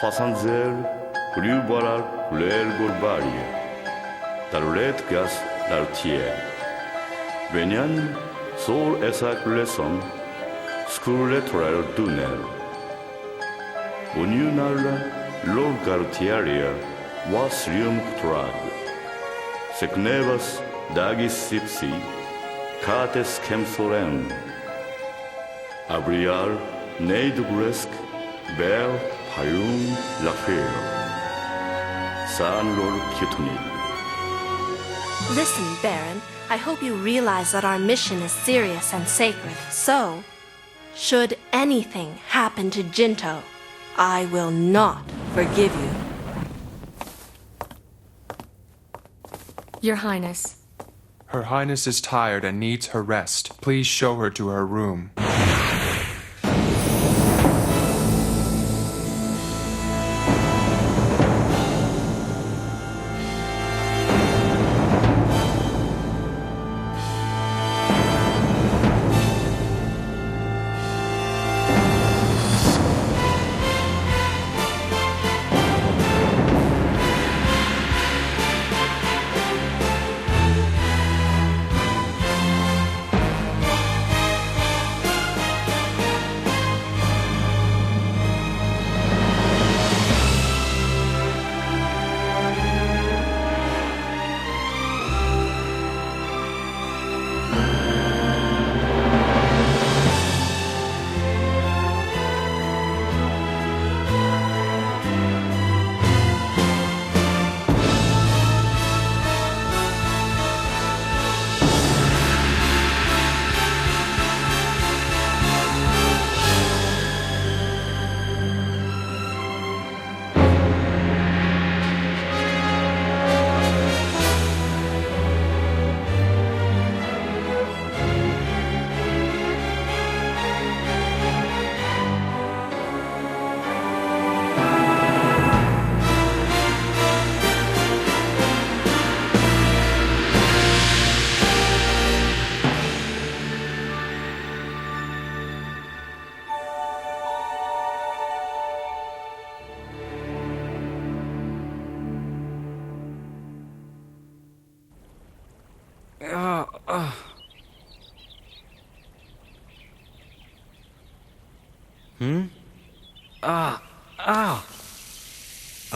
soixante-zéro rue Boral L'air Gorbaria Darulet gas Dartier Venyan Sol Esak Lesson Scuretral Dunel Unionara Lord Gartiaria Was Rium Trag Seknevas Dagis Sipsi Cates Kemsoren Abriar Neidugresk Bel Payun Lafayette San Lord Kituni. Listen, Baron, I hope you realize that our mission is serious and sacred. So, should anything happen to Jinto, I will not forgive you. Your Highness. Her Highness is tired and needs her rest. Please show her to her room.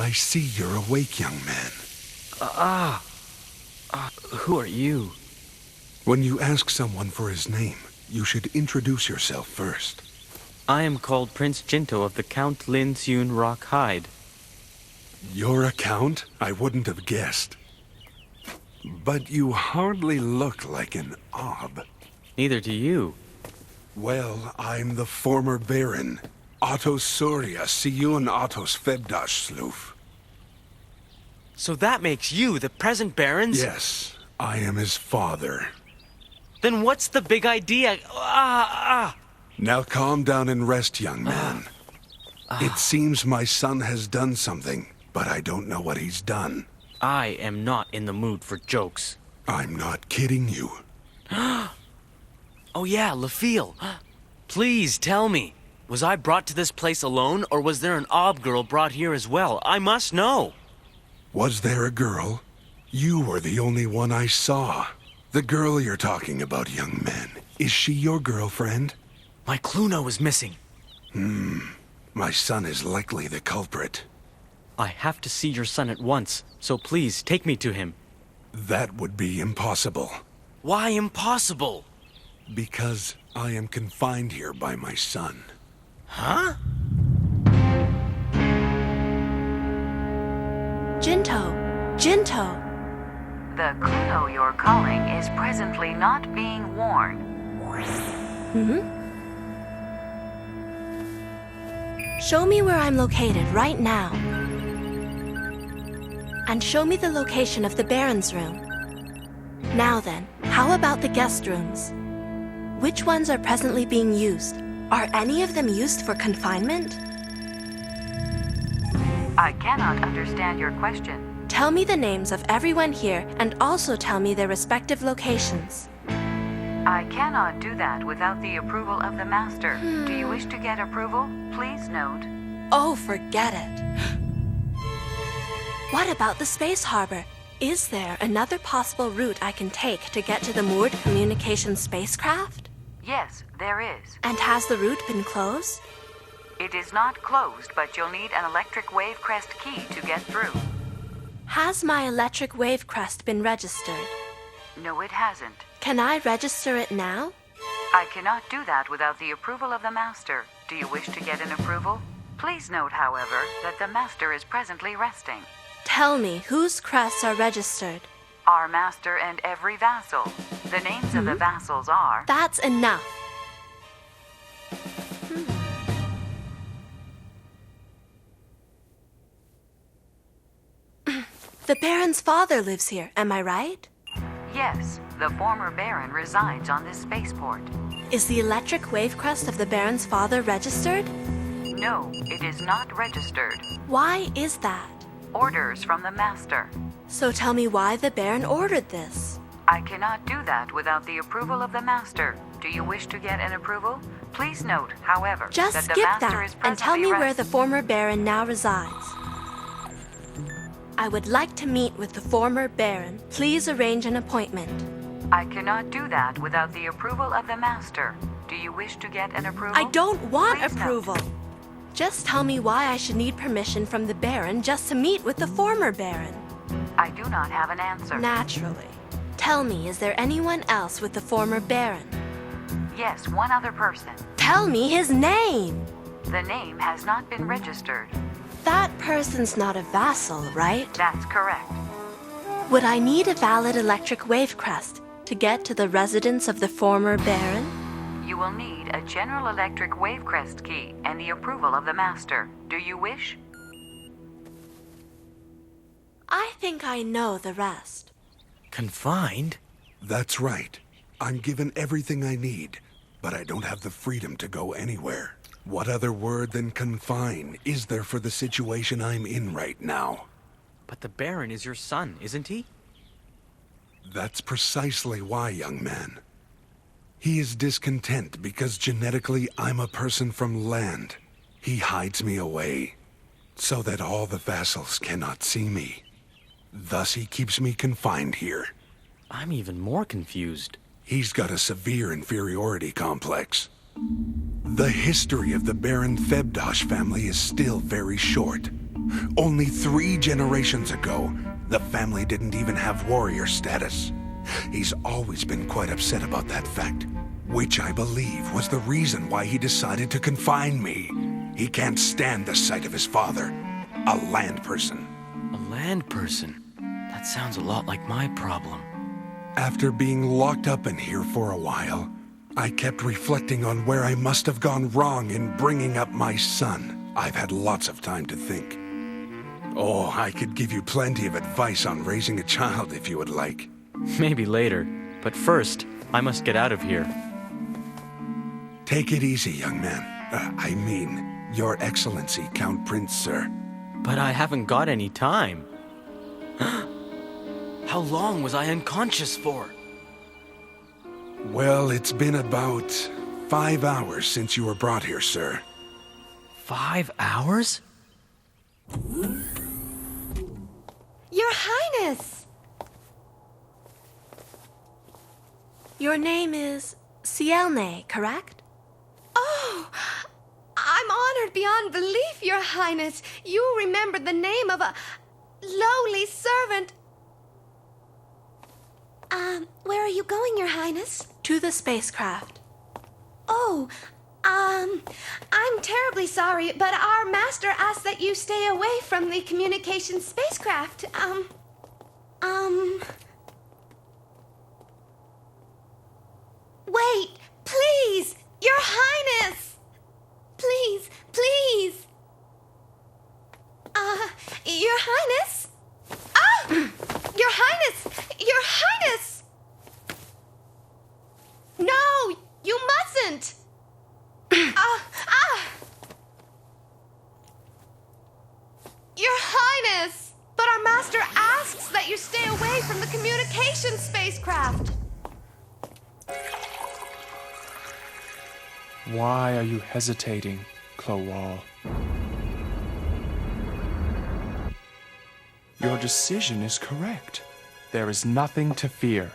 I see you're awake, young man. Who are you? When you ask someone for his name, you should introduce yourself first. I am called Prince Jinto of the Count Lin Seun Rock Hide. Your account? I wouldn't have guessed. But you hardly look like an Ob. Neither do you. Well, I'm the former Baron, Otto Soria Siyun Ottos Febdash Sloof. So that makes you the present Baron's? Yes, I am his father. Then what's the big idea? Now calm down and rest, young man. It seems my son has done something, but I don't know what he's done. I am not in the mood for jokes. I'm not kidding you. Oh yeah, Lafille. Please tell me, was I brought to this place alone, or was there an Ob girl brought here as well? I must know. Was there a girl? You were the only one I saw. The girl you're talking about, young man, is she your girlfriend? My Cluno is missing. My son is likely the culprit. I have to see your son at once, so please take me to him. That would be impossible. Why impossible? Because I am confined here by my son. Huh? Jinto! The Cluno you're calling is presently not being worn. Show me where I'm located right now. And show me the location of the Baron's room. Now then, how about the guest rooms? Which ones are presently being used? Are any of them used for confinement? I cannot understand your question. Tell me the names of everyone here and also tell me their respective locations. I cannot do that without the approval of the Master. Do you wish to get approval? Please note. Oh, forget it. What about the space harbor? Is there another possible route I can take to get to the moored communication spacecraft? Yes, there is. And has the route been closed? It is not closed, but you'll need an electric wave crest key to get through. Has my electric wave crest been registered? No, it hasn't. Can I register it now? I cannot do that without the approval of the Master. Do you wish to get an approval? Please note, however, that the Master is presently resting. Tell me, whose crests are registered? Our Master and every vassal. The names of the vassals are... That's enough. The Baron's father lives here, am I right? Yes, the former Baron resides on this spaceport. Is the electric wave crest of the Baron's father registered? No, it is not registered. Why is that? Orders from the Master. So tell me why the Baron ordered this. I cannot do that without the approval of the Master. Do you wish to get an approval? Please note, however, Just that the skip Master that is and tell presently me where the resting. former Baron now resides. I would like to meet with the former Baron. Please arrange an appointment. I cannot do that without the approval of the Master. Do you wish to get an approval? I don't want Please note. approval. Just tell me why I should need permission from the Baron just to meet with the former Baron. I do not have an answer. Naturally. Tell me, is there anyone else with the former Baron? Yes, one other person. Tell me his name. The name has not been registered. That person's not a vassal, right? That's correct. Would I need a valid electric wave crest to get to the residence of the former Baron? You will need a General Electric Wave Crest key and the approval of the Master. Do you wish? I think I know the rest. Confined? That's right. I'm given everything I need, but I don't have the freedom to go anywhere. What other word than confine is there for the situation I'm in right now? But the Baron is your son, isn't he? That's precisely why, young man. He is discontent because genetically I'm a person from land. He hides me away so that all the vassals cannot see me. Thus he keeps me confined here. I'm even more confused. He's got a severe inferiority complex. The history of the Baron Thebdosh family is still very short. Only 3 generations ago, the family didn't even have warrior status. He's always been quite upset about that fact, which I believe was the reason why he decided to confine me. He can't stand the sight of his father, a land person. A land person? That sounds a lot like my problem. After being locked up in here for a while, I kept reflecting on where I must have gone wrong in bringing up my son. I've had lots of time to think. Oh, I could give you plenty of advice on raising a child if you would like. Maybe later, but first, I must get out of here. Take it easy, young man. I mean, Your Excellency, Count Prince, sir. But I haven't got any time. How long was I unconscious for? Well, it's been about 5 hours since you were brought here, sir. 5 hours? Your Highness! Your name is Cielne, correct? Oh, I'm honored beyond belief, Your Highness. You remembered the name of a lowly servant. Where are you going, Your Highness? To the spacecraft. Oh, I'm terribly sorry, but our master asked that you stay away from the communication spacecraft. Wait, please, Your Highness! Please, please! Your Highness? Ah! Your Highness! Your Highness! No, you mustn't! Your Highness! But our master asks that you stay away from the communication spacecraft. Why are you hesitating, Clowal? Your decision is correct. There is nothing to fear.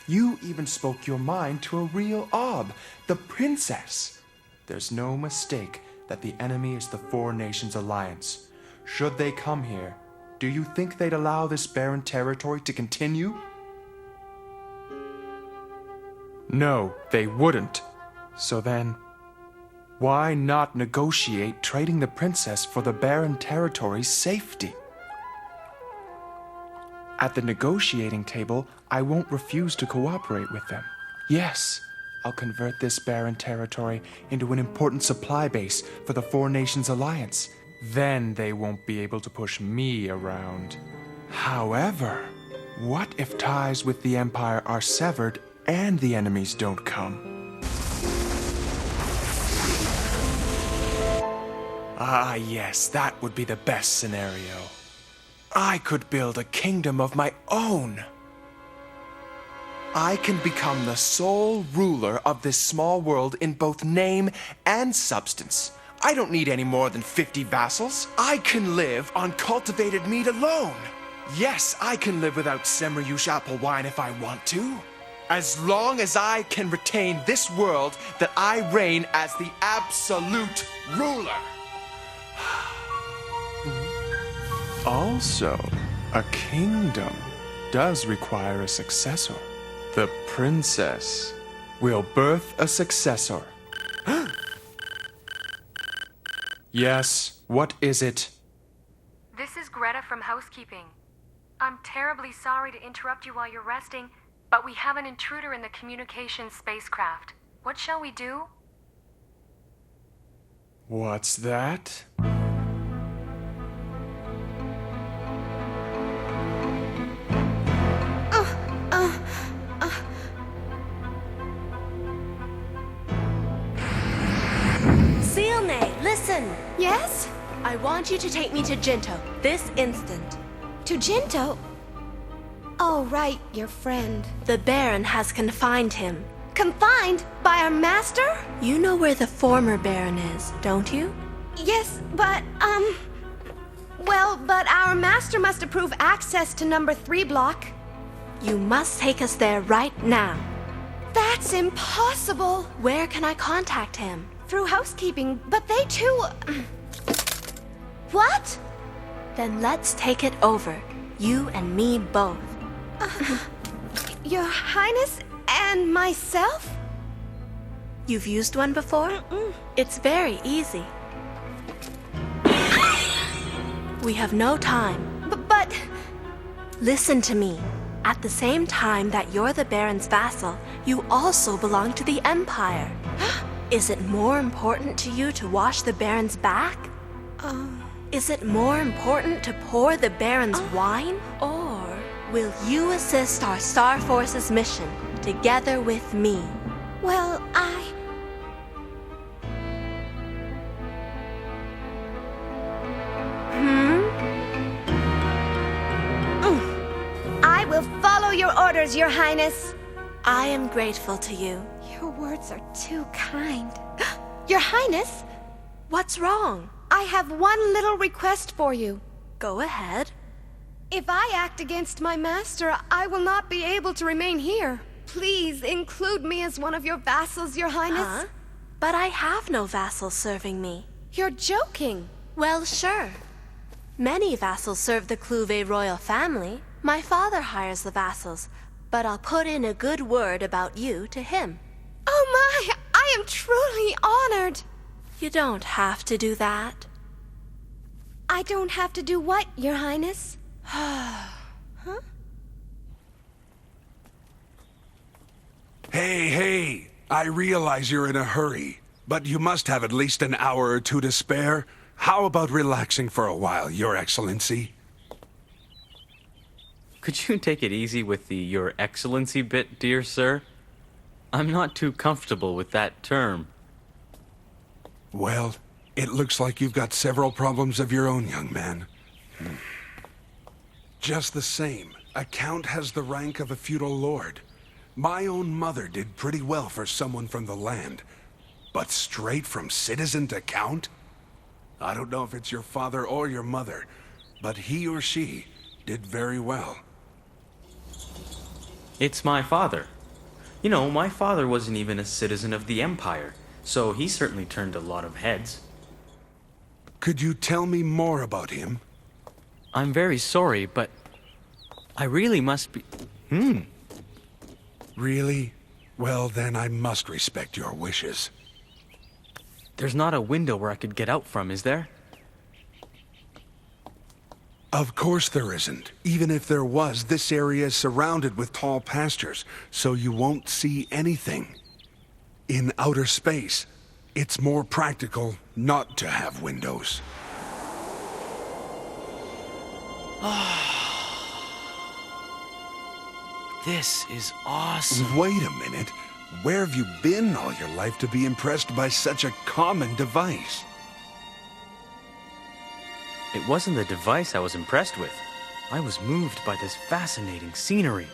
You even spoke your mind to a real Ob, the princess. There's no mistake that the enemy is the Four Nations Alliance. Should they come here, do you think they'd allow this barren territory to continue? No, they wouldn't. So then, why not negotiate trading the princess for the barren territory's safety? At the negotiating table, I won't refuse to cooperate with them. Yes, I'll convert this barren territory into an important supply base for the Four Nations Alliance. Then they won't be able to push me around. However, what if ties with the Empire are severed and the enemies don't come? Ah, yes, that would be the best scenario. I could build a kingdom of my own. I can become the sole ruler of this small world in both name and substance. I don't need any more than 50 vassals. I can live on cultivated meat alone. Yes, I can live without Semryush apple wine if I want to. As long as I can retain this world that I reign as the absolute ruler. Also, a kingdom does require a successor. The princess will birth a successor. Yes, what is it? This is Greta from housekeeping. I'm terribly sorry to interrupt you while you're resting, but we have an intruder in the communications spacecraft. What shall we do? What's that? Sealnay, listen! Yes? I want you to take me to Jinto, this instant. To Jinto? Oh, right, your friend. The Baron has confined him. Confined by our master? You know where the former Baron is, don't you? Yes, but, well, but our master must approve access to number 3 block. You must take us there right now. That's impossible. Where can I contact him? Through housekeeping, but they too... What? Then let's take it over. You and me both. Your Highness and myself? You've used one before? It's very easy. We have no time. But... Listen to me. At the same time that you're the Baron's vassal, you also belong to the Empire. Is it more important to you to wash the Baron's back? Is it more important to pour the Baron's wine? Or will you assist our Star Force's mission together with me? Well, I will follow your orders, Your Highness. I am grateful to you. Your words are too kind. Your Highness, What's wrong? I have one little request for you. Go ahead. If I act against my master, I will not be able to remain here. Please include me as one of your vassals, Your Highness. Huh? But I have no vassals serving me. You're joking. Well, sure. Many vassals serve the Cluve royal family. My father hires the vassals, but I'll put in a good word about you to him. Oh my, I am truly honored. You don't have to do that. I don't have to do what, Your Highness? Hey, I realize you're in a hurry, but you must have at least an hour or two to spare. How about relaxing for a while, Your Excellency? Could you take it easy with the Your Excellency bit, dear sir? I'm not too comfortable with that term. Well, it looks like you've got several problems of your own, young man. Just the same, a count has the rank of a feudal lord. My own mother did pretty well for someone from the land. But straight from citizen to count? I don't know if it's your father or your mother, but he or she did very well. It's my father. You know, my father wasn't even a citizen of the Empire, so he certainly turned a lot of heads. Could you tell me more about him? I'm very sorry, but I really must be... Really? Well, then I must respect your wishes. There's not a window where I could get out from, is there? Of course there isn't. Even if there was, this area is surrounded with tall pastures, so you won't see anything. In outer space, it's more practical not to have windows. This is awesome. Wait a minute. Where have you been all your life to be impressed by such a common device? It wasn't the device I was impressed with. I was moved by this fascinating scenery.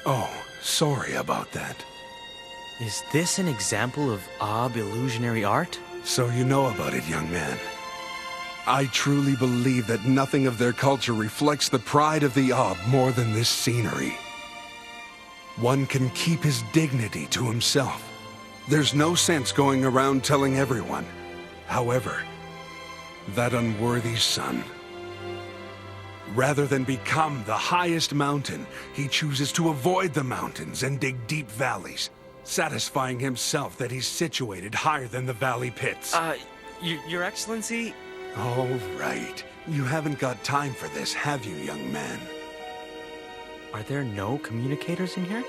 Oh, sorry about that. Is this an example of Ob illusionary art? So you know about it, young man. I truly believe that nothing of their culture reflects the pride of the Ob more than this scenery. One can keep his dignity to himself. There's no sense going around telling everyone. However, that unworthy son, rather than become the highest mountain, he chooses to avoid the mountains and dig deep valleys, satisfying himself that he's situated higher than the valley pits. Your Excellency? All right. You haven't got time for this, have you, young man? Are there no communicators in here?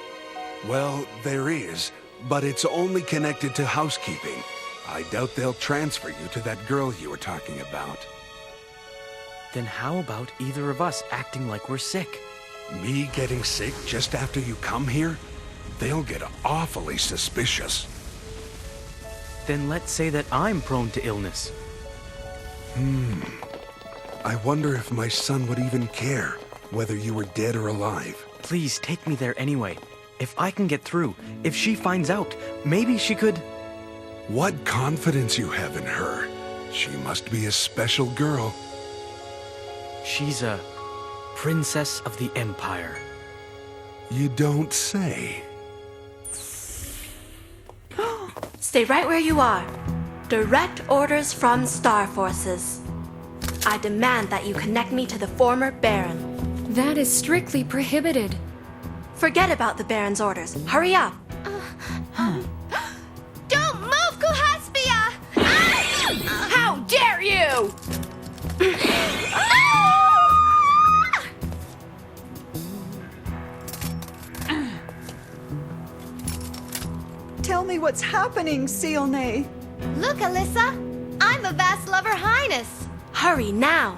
Well, there is, but it's only connected to housekeeping. I doubt they'll transfer you to that girl you were talking about. Then how about either of us acting like we're sick? Me getting sick just after you come here? They'll get awfully suspicious. Then let's say that I'm prone to illness. I wonder if my son would even care whether you were dead or alive. Please take me there anyway. If I can get through, if she finds out, maybe she could... What confidence you have in her. She must be a special girl. She's a princess of the Empire. You don't say. Stay right where you are. Direct orders from Star Forces. I demand that you connect me to the former Baron. That is strictly prohibited. Forget about the Baron's orders. Hurry up. Don't move, Kuhaspia! How dare you! Tell me what's happening, Sealnay. Look, Alyssa, I'm a vassal of Her Highness. Hurry now.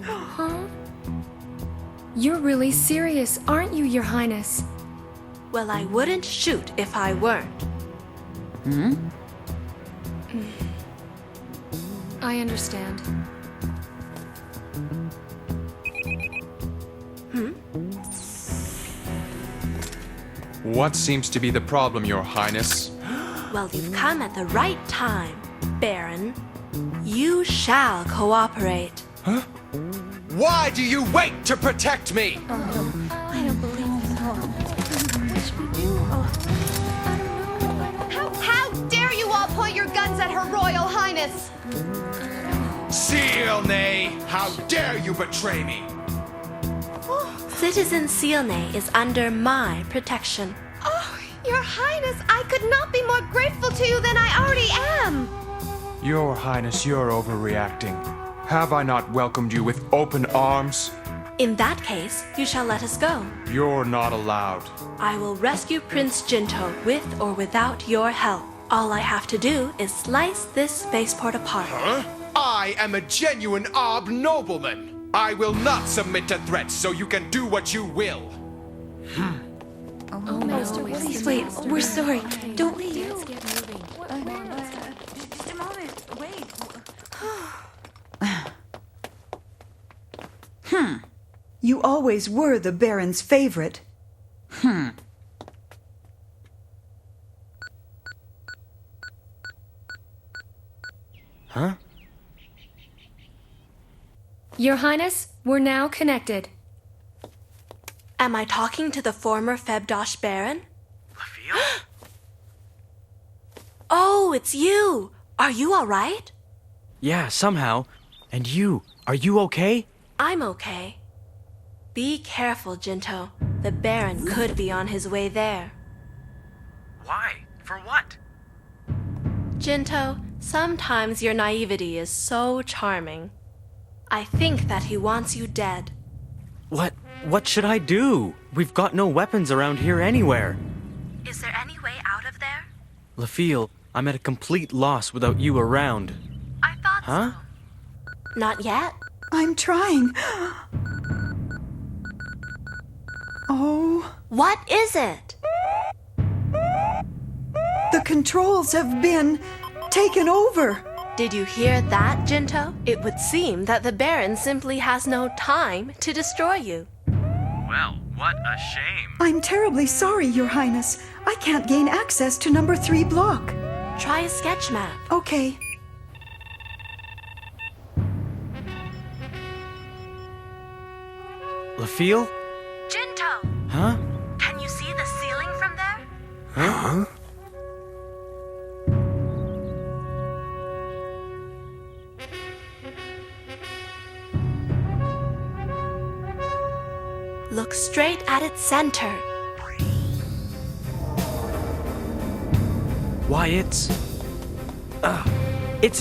Huh? You're really serious, aren't you, Your Highness? Well, I wouldn't shoot if I weren't. I understand. What seems to be the problem, Your Highness? Well, you've come at the right time, Baron. You shall cooperate. Why do you wait to protect me? I don't believe this. What should we do? How dare you all point your guns at Her Royal Highness? Sealnay, how dare you betray me? Citizen Sealnay is under my protection. Oh, Your Highness, I could not be more grateful to you than I already am. Your Highness, you're overreacting. Have I not welcomed you with open arms? In that case, you shall let us go. You're not allowed. I will rescue Prince Jinto with or without your help. All I have to do is slice this spaceport apart. I am a genuine Ob nobleman. I will not submit to threats, so you can do what you will. Oh, Master, Please wait, we're sorry. Don't leave. Let's get moving. Just a moment. Wait. You always were the Baron's favorite. Huh? Your Highness, we're now connected. Am I talking to the former Febdosh Baron? LaFille? Oh, it's you! Are you all right? Yeah, somehow. And you, are you okay? I'm okay. Be careful, Jinto. The Baron could be on his way there. Why? For what? Jinto, sometimes your naivety is so charming. I think that he wants you dead. What should I do? We've got no weapons around here anywhere. Is there any way out of there? LaFille, I'm at a complete loss without you around. I thought Huh? so. Not yet? I'm trying. Oh, What is it? the controls have been taken over. Did you hear that, Jinto? It would seem that the Baron simply has no time to destroy you. Well, what a shame. I'm terribly sorry, Your Highness. I can't gain access to number 3 block. Try a sketch map. Okay. LaFille? Jinto! Huh? Can you see the ceiling from there? Huh? Look straight at its center. Why, it's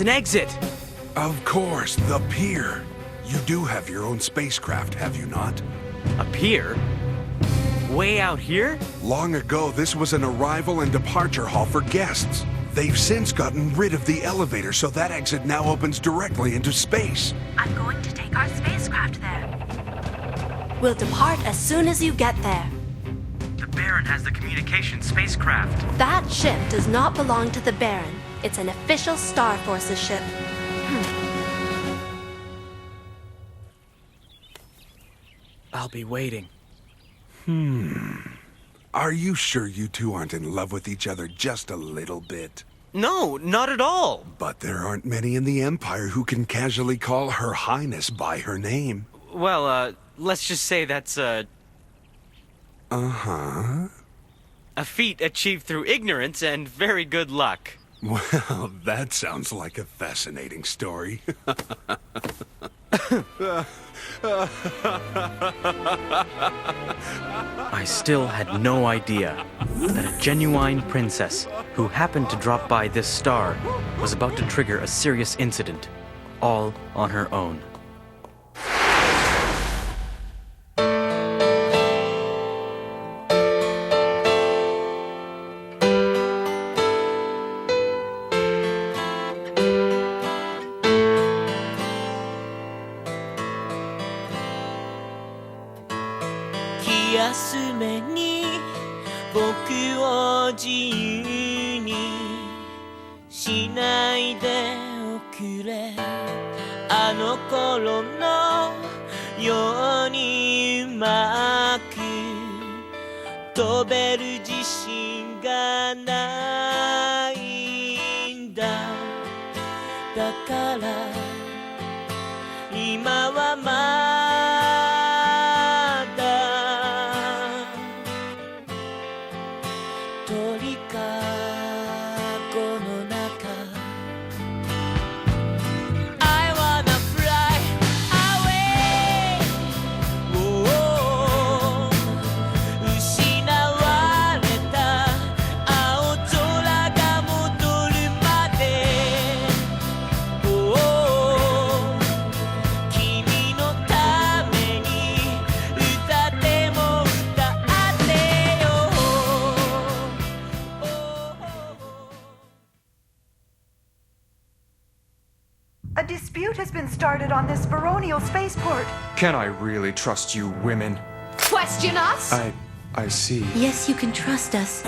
an exit! Of course, the pier. You do have your own spacecraft, have you not? A pier? Way out here? Long ago, this was an arrival and departure hall for guests. They've since gotten rid of the elevator, so that exit now opens directly into space. I'm going to take our spacecraft there. We'll depart as soon as you get there. The Baron has the communication spacecraft. That ship does not belong to the Baron. It's an official Star Forces ship. I'll be waiting. Are you sure you two aren't in love with each other just a little bit? No, not at all. But there aren't many in the Empire who can casually call Her Highness by her name. Well, let's just say that's Uh-huh. a feat achieved through ignorance and very good luck. Well, that sounds like a fascinating story. I still had no idea that a genuine princess who happened to drop by this star was about to trigger a serious incident, all on her own. A dispute has been started on this baronial spaceport. Can I really trust you women? Question us? I see. Yes, you can trust us.